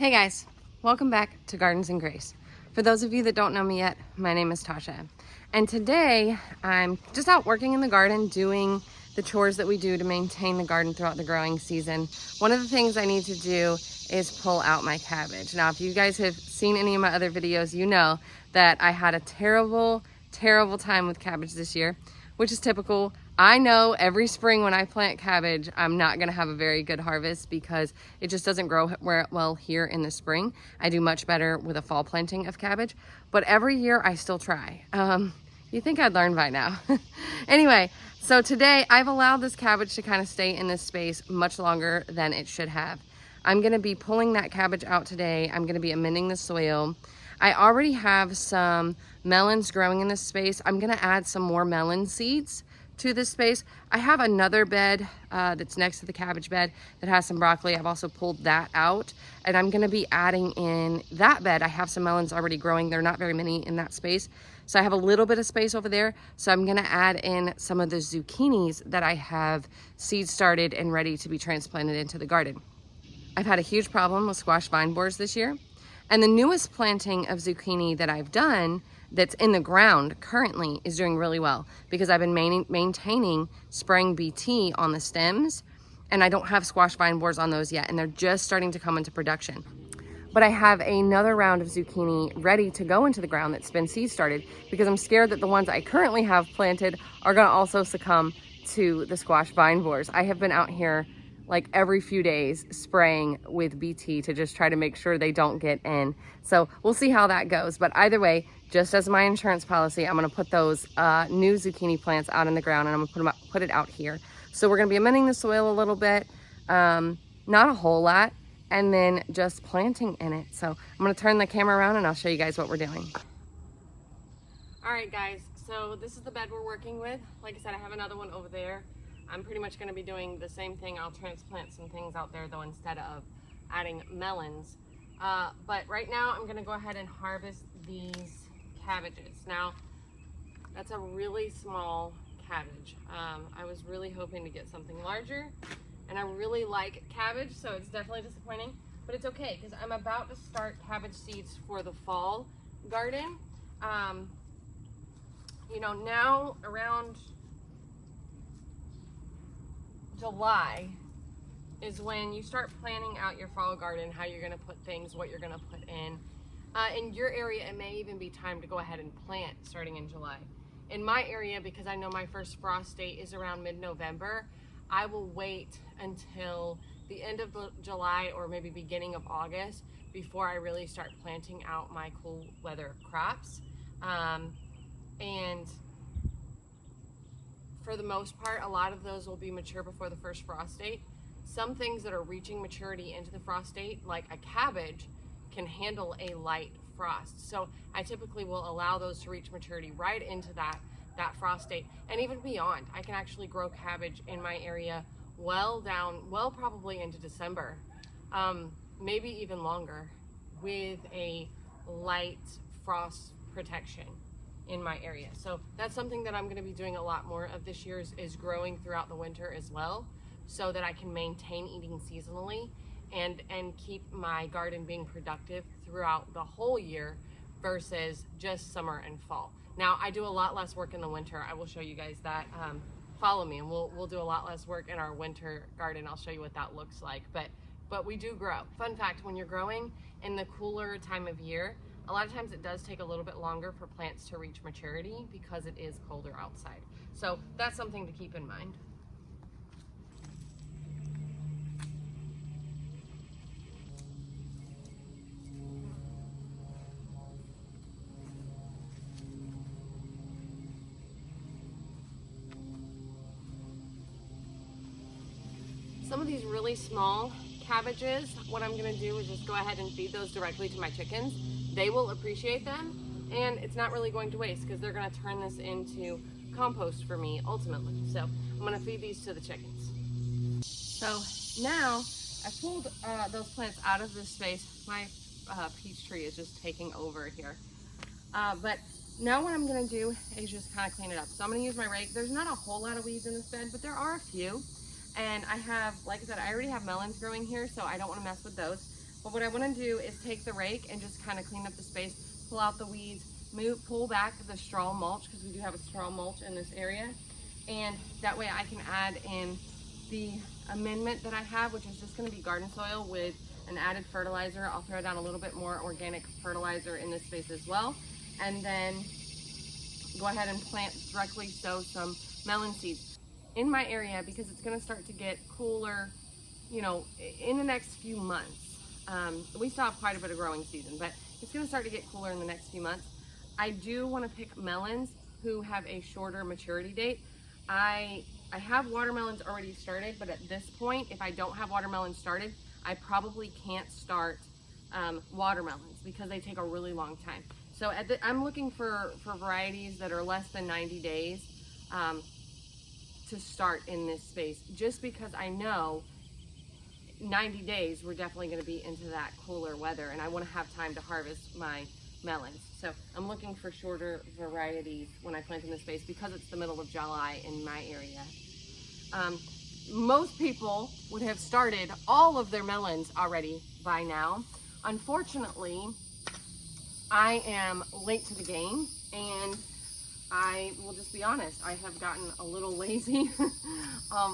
Hey guys, welcome back to Gardens and Grace. For those of you that don't know me yet, my name is Tasha. And today I'm just out working in the garden doing the chores that we do to maintain the garden throughout the growing season. One of the things I need to do is pull out my cabbage. Now, if you guys have seen any of my other videos, you know that I had a terrible time with cabbage this year, which is typical. I know every spring when I plant cabbage, I'm not gonna have a very good harvest because it just doesn't grow well here in the spring. I do much better with a fall planting of cabbage, but every year I still try. You think I'd learn by now. Anyway, so today I've allowed this cabbage to kind of stay in this space much longer than it should have. I'm gonna be pulling that cabbage out today. I'm gonna be amending the soil. I already have some melons growing in this space. I'm gonna add some more melon seeds to this space. I have another bed that's next to the cabbage bed that has some broccoli. I've also pulled that out, and I'm gonna be adding in that bed. I have some melons already growing. There are not very many in that space. So I have a little bit of space over there. So I'm gonna add in some of the zucchinis that I have seed started and ready to be transplanted into the garden. I've had a huge problem with squash vine borers this year. And the newest planting of zucchini that I've done that's in the ground currently is doing really well because I've been maintaining spraying BT on the stems, and I don't have squash vine borers on those yet, and they're just starting to come into production. But I have another round of zucchini ready to go into the ground that's been seed started because I'm scared that the ones I currently have planted are gonna also succumb to the squash vine borers. I have been out here like every few days spraying with BT to just try to make sure they don't get in. So we'll see how that goes. But either way, just as my insurance policy, I'm gonna put those new zucchini plants out in the ground, and I'm gonna put it out here. So we're gonna be amending the soil a little bit, not a whole lot, and then just planting in it. So I'm gonna turn the camera around and I'll show you guys what we're doing. All right guys, so this is the bed we're working with. Like I said, I have another one over there. I'm pretty much gonna be doing the same thing. I'll transplant some things out there though instead of adding melons. But right now I'm gonna go ahead and harvest these cabbages. Now, that's a really small cabbage. I was really hoping to get something larger, and I really like cabbage, so it's definitely disappointing, but it's okay because I'm about to start cabbage seeds for the fall garden. You know, now around July is when you start planning out your fall garden, how you're gonna put things, what you're gonna put in. In your area, it may even be time to go ahead and plant starting in July. In my area, because I know my first frost date is around mid-November, I will wait until the end of July or maybe beginning of August before I really start planting out my cool weather crops. And for the most part, a lot of those will be mature before the first frost date. Some things that are reaching maturity into the frost date, like a cabbage, can handle a light frost. So I typically will allow those to reach maturity right into that frost date, and even beyond. I can actually grow cabbage in my area well probably into December, maybe even longer, with a light frost protection in my area. So that's something that I'm going to be doing a lot more of this year is growing throughout the winter as well, so that I can maintain eating seasonally and keep my garden being productive throughout the whole year versus just summer and fall. Now, I do a lot less work in the winter. I will show you guys that. Follow me, and we'll do a lot less work in our winter garden. I'll show you what that looks like. But we do grow. Fun fact, when you're growing in the cooler time of year, a lot of times it does take a little bit longer for plants to reach maturity because it is colder outside. So that's something to keep in mind. Some of these really small cabbages, what I'm gonna do is just go ahead and feed those directly to my chickens. They will appreciate them, and it's not really going to waste because they're gonna turn this into compost for me ultimately. So I'm gonna feed these to the chickens. So now I pulled those plants out of this space. My peach tree is just taking over here. But now what I'm gonna do is just kind of clean it up. So I'm gonna use my rake. There's not a whole lot of weeds in this bed, but there are a few. And I have, like I said, I already have melons growing here, so I don't want to mess with those. But what I want to do is take the rake and just kind of clean up the space, pull out the weeds, pull back the straw mulch, because we do have a straw mulch in this area. And that way I can add in the amendment that I have, which is just going to be garden soil with an added fertilizer. I'll throw down a little bit more organic fertilizer in this space as well. And then go ahead and directly sow some melon seeds in my area, because it's going to start to get cooler, you know, in the next few months. We still have quite a bit of growing season, but it's going to start to get cooler in the next few months. I do want to pick melons who have a shorter maturity date. I have watermelons already started, but at this point, if I don't have watermelons started, I probably can't start watermelons because they take a really long time. So I'm looking for varieties that are less than 90 days to start in this space, just because I know 90 days we're definitely going to be into that cooler weather, and I want to have time to harvest my melons. So I'm looking for shorter varieties when I plant in this space, because it's the middle of July in my area. Most people would have started all of their melons already by now. Unfortunately, I am late to the game, and I will just be honest, I have gotten a little lazy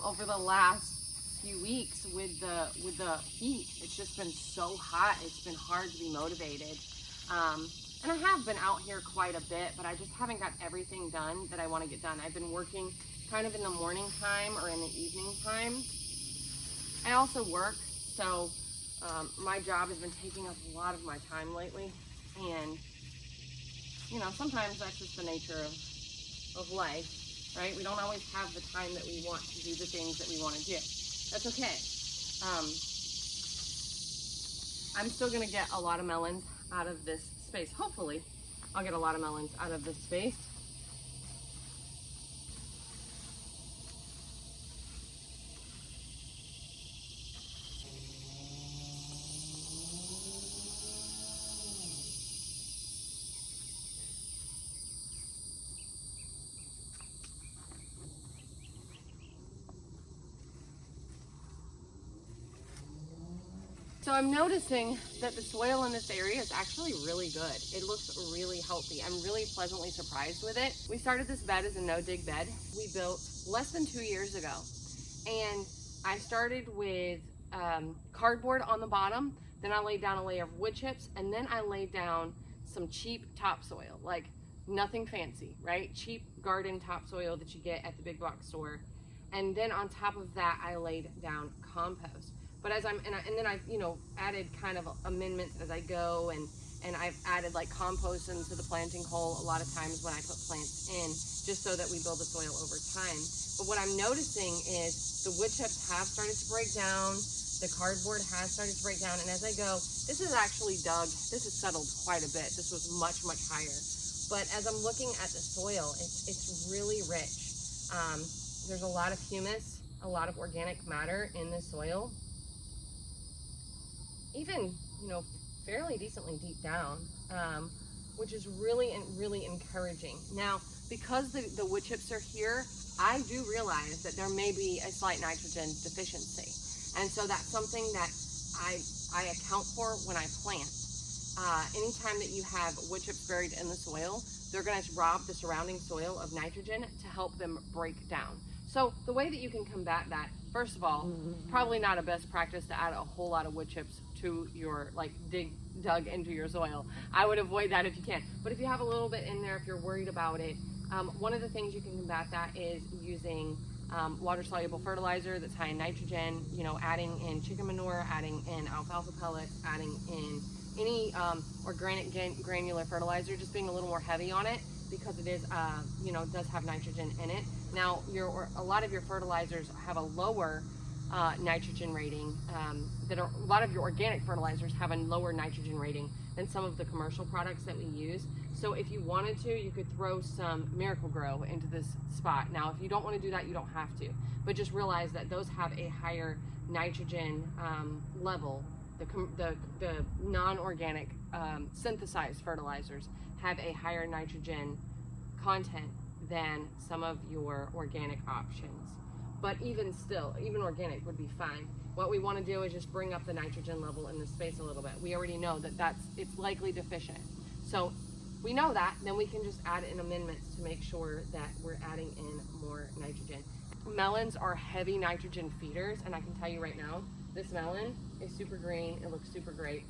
over the last few weeks with the heat. It's just been so hot. It's been hard to be motivated. And I have been out here quite a bit, but I just haven't got everything done that I want to get done. I've been working kind of in the morning time or in the evening time. I also work, so my job has been taking up a lot of my time lately. And, you know, sometimes that's just the nature of life, right? We don't always have the time that we want to do the things that we want to do. That's okay. I'm still gonna get a lot of melons out of this space. Hopefully, I'll get a lot of melons out of this space. So I'm noticing that the soil in this area is actually really good. It looks really healthy. I'm really pleasantly surprised with it. We started this bed as a no-dig bed. We built less than 2 years ago. And I started with cardboard on the bottom, then I laid down a layer of wood chips, and then I laid down some cheap topsoil, like nothing fancy, right? Cheap garden topsoil that you get at the big box store. And then on top of that, I laid down compost. But as and then I've, you know, added kind of amendments as I go, and I've added like compost into the planting hole a lot of times when I put plants in, just so that we build the soil over time. But what I'm noticing is the wood chips have started to break down, the cardboard has started to break down, and as I go, this is actually dug, this has settled quite a bit. This was much, much higher. But as I'm looking at the soil, it's really rich. There's a lot of humus, a lot of organic matter in the soil. Even, you know, fairly decently deep down, which is really encouraging. Now, because the wood chips are here, I do realize that there may be a slight nitrogen deficiency. And so that's something that I account for when I plant. Anytime that you have wood chips buried in the soil, they're going to rob the surrounding soil of nitrogen to help them break down. So the way that you can combat that, first of all, probably not a best practice to add a whole lot of wood chips to your, like, dug into your soil. I would avoid that if you can. But if you have a little bit in there, if you're worried about it, one of the things you can combat that is using water-soluble fertilizer that's high in nitrogen, you know, adding in chicken manure, adding in alfalfa pellets, adding in any organic granular fertilizer, just being a little more heavy on it, because it is, you know, does have nitrogen in it. Now, a lot of your fertilizers have a lower nitrogen rating. A lot of your organic fertilizers have a lower nitrogen rating than some of the commercial products that we use. So if you wanted to, you could throw some Miracle-Gro into this spot. Now, if you don't want to do that, you don't have to. But just realize that those have a higher nitrogen level. The non-organic synthesized fertilizers have a higher nitrogen content than some of your organic options. But even still, even organic would be fine. what we want to do is just bring up the nitrogen level in the space a little bit. We already know that it's likely deficient. So we know that, then we can just add in amendments to make sure that we're adding in more nitrogen. Melons are heavy nitrogen feeders, and I can tell you right now, this melon is super green. It looks super great.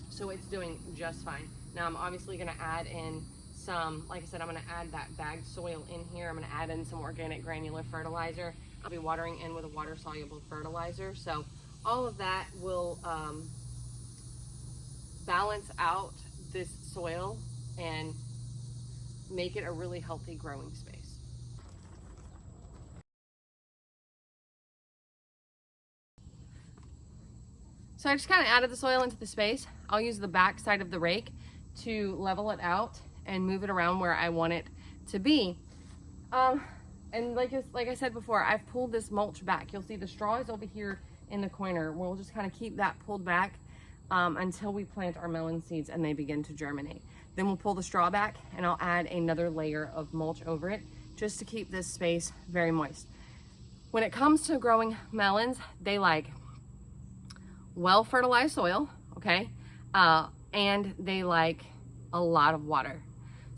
So it's doing just fine. Now I'm obviously gonna add in some, like I said, I'm gonna add that bagged soil in here. I'm gonna add in some organic granular fertilizer. I'll be watering in with a water soluble fertilizer. So all of that will balance out this soil and make it a really healthy growing space. So I just kind of added the soil into the space. I'll use the back side of the rake to level it out and move it around where I want it to be. And like I said before, I've pulled this mulch back. You'll see the straw is over here in the corner. We'll just kind of keep that pulled back until we plant our melon seeds and they begin to germinate. Then we'll pull the straw back and I'll add another layer of mulch over it just to keep this space very moist. When it comes to growing melons, they like well fertilized soil, okay? And they like a lot of water.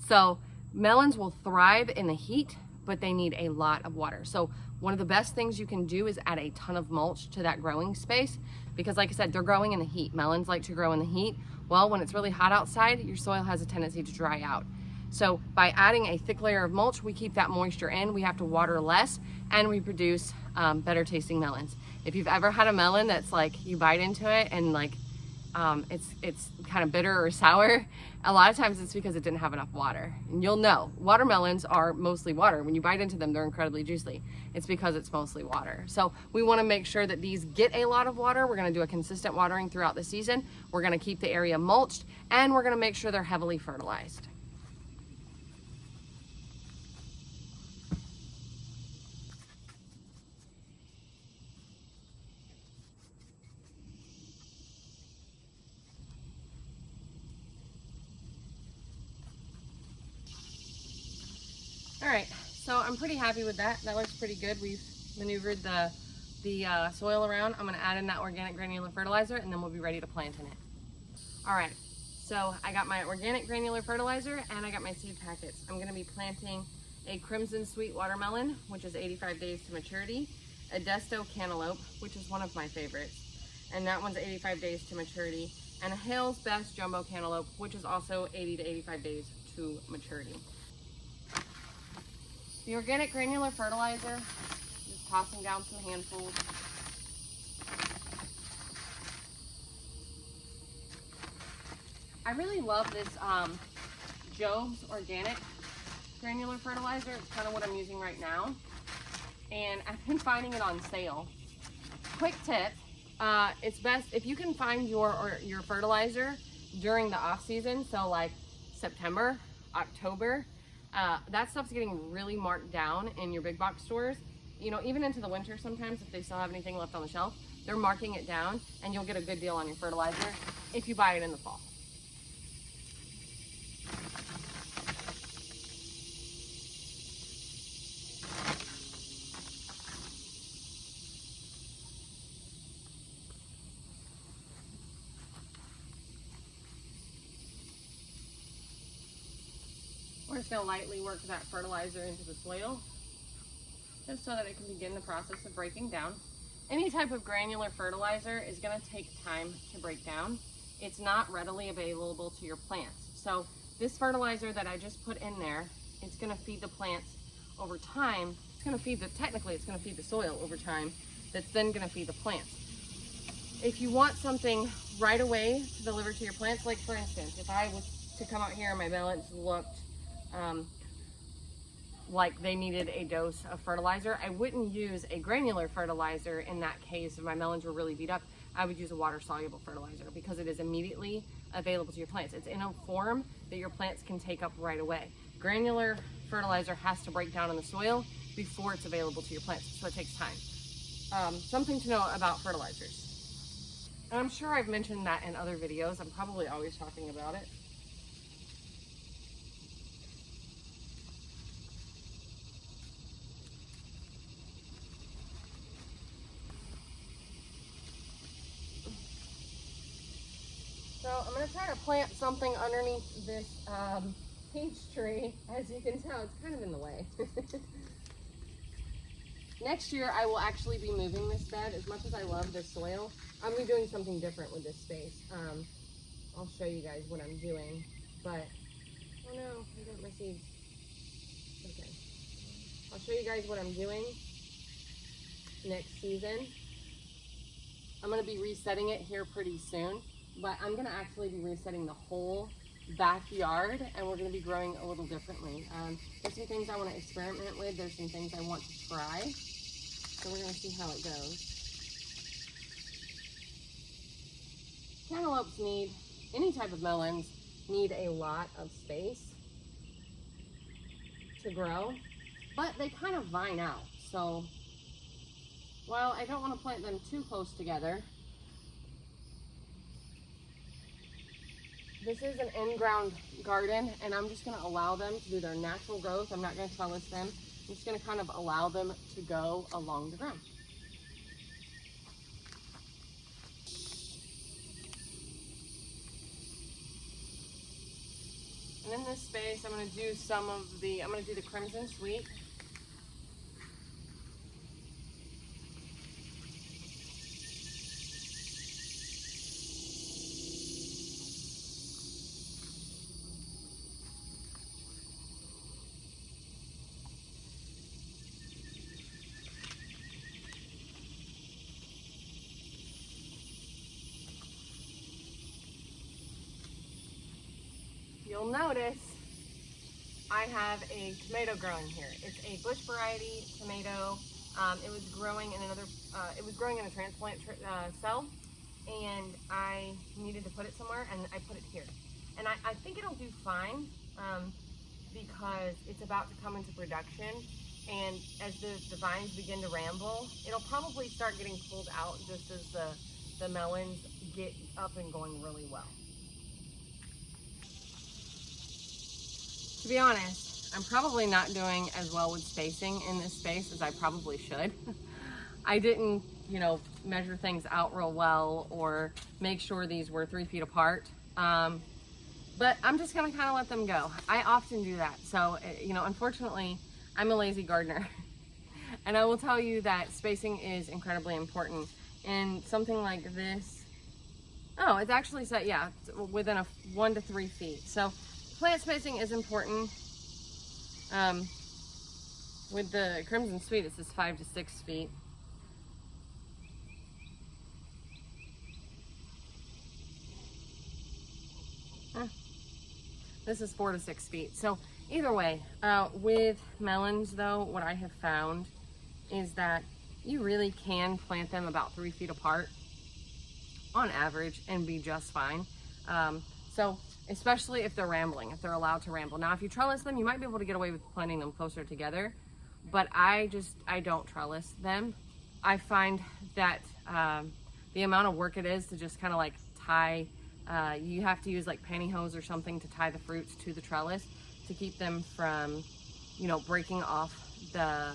So melons will thrive in the heat, but they need a lot of water. So one of the best things you can do is add a ton of mulch to that growing space, because like I said, they're growing in the heat. Melons like to grow in the heat. Well, when it's really hot outside, your soil has a tendency to dry out. So by adding a thick layer of mulch, we keep that moisture in, we have to water less, and we produce better tasting melons. If you've ever had a melon that's like, you bite into it and like, it's kind of bitter or sour, a lot of times it's because it didn't have enough water. And you'll know, watermelons are mostly water. When you bite into them, they're incredibly juicy. It's because it's mostly water. So we wanna make sure that these get a lot of water. We're gonna do a consistent watering throughout the season. We're gonna keep the area mulched, and we're gonna make sure they're heavily fertilized. All right, so I'm pretty happy with that. That looks pretty good. We've maneuvered the soil around. I'm gonna add in that organic granular fertilizer and then we'll be ready to plant in it. All right, so I got my organic granular fertilizer and I got my seed packets. I'm gonna be planting a crimson sweet watermelon, which is 85 days to maturity, a Desto cantaloupe, which is one of my favorites, and that one's 85 days to maturity, and a Hale's Best jumbo cantaloupe, which is also 80 to 85 days to maturity. The organic granular fertilizer, just tossing down some handfuls. I really love this Job's organic granular fertilizer. It's kind of what I'm using right now. And I've been finding it on sale. Quick tip, it's best if you can find your fertilizer during the off season, so like September, October, that stuff's getting really marked down in your big box stores. You know, even into the winter sometimes, if they still have anything left on the shelf, they're marking it down, and you'll get a good deal on your fertilizer if you buy it in the fall. We're just going to lightly work that fertilizer into the soil, just so that it can begin the process of breaking down. Any type of granular fertilizer is going to take time to break down. It's not readily available to your plants. So this fertilizer that I just put in there, it's going to feed the plants over time. It's going to feed technically it's going to feed the soil over time. That's then going to feed the plants. If you want something right away to deliver to your plants, like for instance, if I was to come out here and my melons looked like they needed a dose of fertilizer, I wouldn't use a granular fertilizer in that case. If my melons were really beat up, I would use a water soluble fertilizer, because it is immediately available to your plants. It's in a form that your plants can take up right away. Granular fertilizer has to break down in the soil before it's available to your plants, so it takes time. Something to know about fertilizers. And I'm sure I've mentioned that in other videos. I'm probably always talking about it. So I'm gonna try to plant something underneath this peach tree. As you can tell, it's kind of in the way. Next year, I will actually be moving this bed. As much as I love this soil, I'm gonna be doing something different with this space. I'll show you guys what I'm doing, but, oh no, I got my seeds. Okay. I'll show you guys what I'm doing next season. I'm gonna be resetting it here pretty soon, but I'm gonna actually be resetting the whole backyard, and we're gonna be growing a little differently. There's some things I wanna experiment with. There's some things I want to try. So we're gonna see how it goes. Cantaloupes need, any type of melons need a lot of space to grow, but they kind of vine out. So while I don't want to plant them too close together, this is an in-ground garden, and I'm just going to allow them to do their natural growth. I'm not going to trellis them. I'm just going to kind of allow them to go along the ground. And in this space, I'm going to do I'm going to do the Crimson Sweet. You'll notice I have a tomato growing here. It's a bush variety tomato. It was growing in a transplant cell, and I needed to put it somewhere, and I put it here. And I think it'll do fine because it's about to come into production, and as the vines begin to ramble, it'll probably start getting pulled out just as the melons get up and going really well. To be honest, I'm probably not doing as well with spacing in this space as I probably should. I didn't, measure things out real well or make sure these were 3 feet apart. But I'm just gonna kind of let them go. I often do that. So, unfortunately, I'm a lazy gardener. And I will tell you that spacing is incredibly important. And something like this, oh, it's actually set, yeah, within 1 to 3 feet. So plant spacing is important. With the Crimson Sweet, it says 5 to 6 feet. This is 4 to 6 feet. So either way, with melons though, what I have found is that you really can plant them about 3 feet apart on average and be just fine. So especially if they're rambling, if they're allowed to ramble. Now, if you trellis them, you might be able to get away with planting them closer together, but I don't trellis them. I find that the amount of work it is to just kind of like tie, you have to use like pantyhose or something to tie the fruits to the trellis to keep them from, breaking off the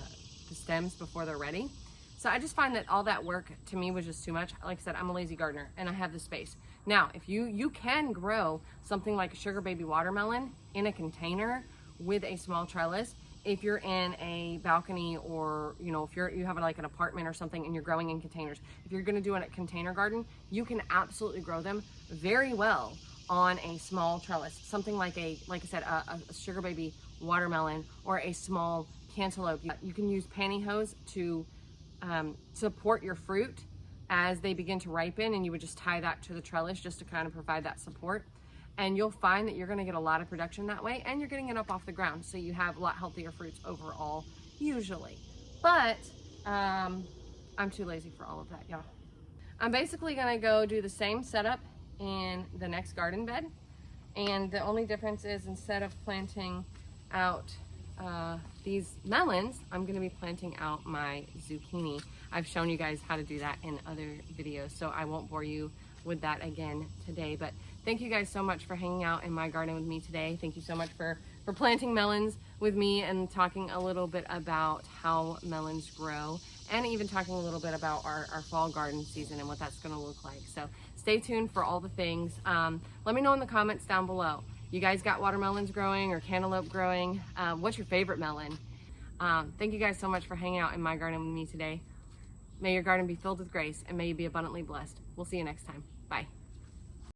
stems before they're ready. So I just find that all that work to me was just too much. Like I said, I'm a lazy gardener and I have the space. Now, if you can grow something like a sugar baby watermelon in a container with a small trellis, if you're in a balcony or, if you have like an apartment or something and you're growing in containers, if you're gonna do a container garden, you can absolutely grow them very well on a small trellis. Something like I said, a sugar baby watermelon or a small cantaloupe. You can use pantyhose to support your fruit as they begin to ripen, and you would just tie that to the trellis just to kind of provide that support. And you'll find that you're gonna get a lot of production that way, and you're getting it up off the ground, so you have a lot healthier fruits overall, usually. But I'm too lazy for all of that, y'all. I'm basically gonna go do the same setup in the next garden bed, and the only difference is instead of planting out these melons, I'm gonna be planting out my zucchini. I've shown you guys how to do that in other videos, so I won't bore you with that again today. But thank you guys so much for hanging out in my garden with me today. Thank you so much for planting melons with me and talking a little bit about how melons grow, and even talking a little bit about our fall garden season and what that's gonna look like. So stay tuned for all the things. Let me know in the comments down below. You guys got watermelons growing or cantaloupe growing? What's your favorite melon? Thank you guys so much for hanging out in my garden with me today. May your garden be filled with grace, and may you be abundantly blessed. We'll see you next time. Bye.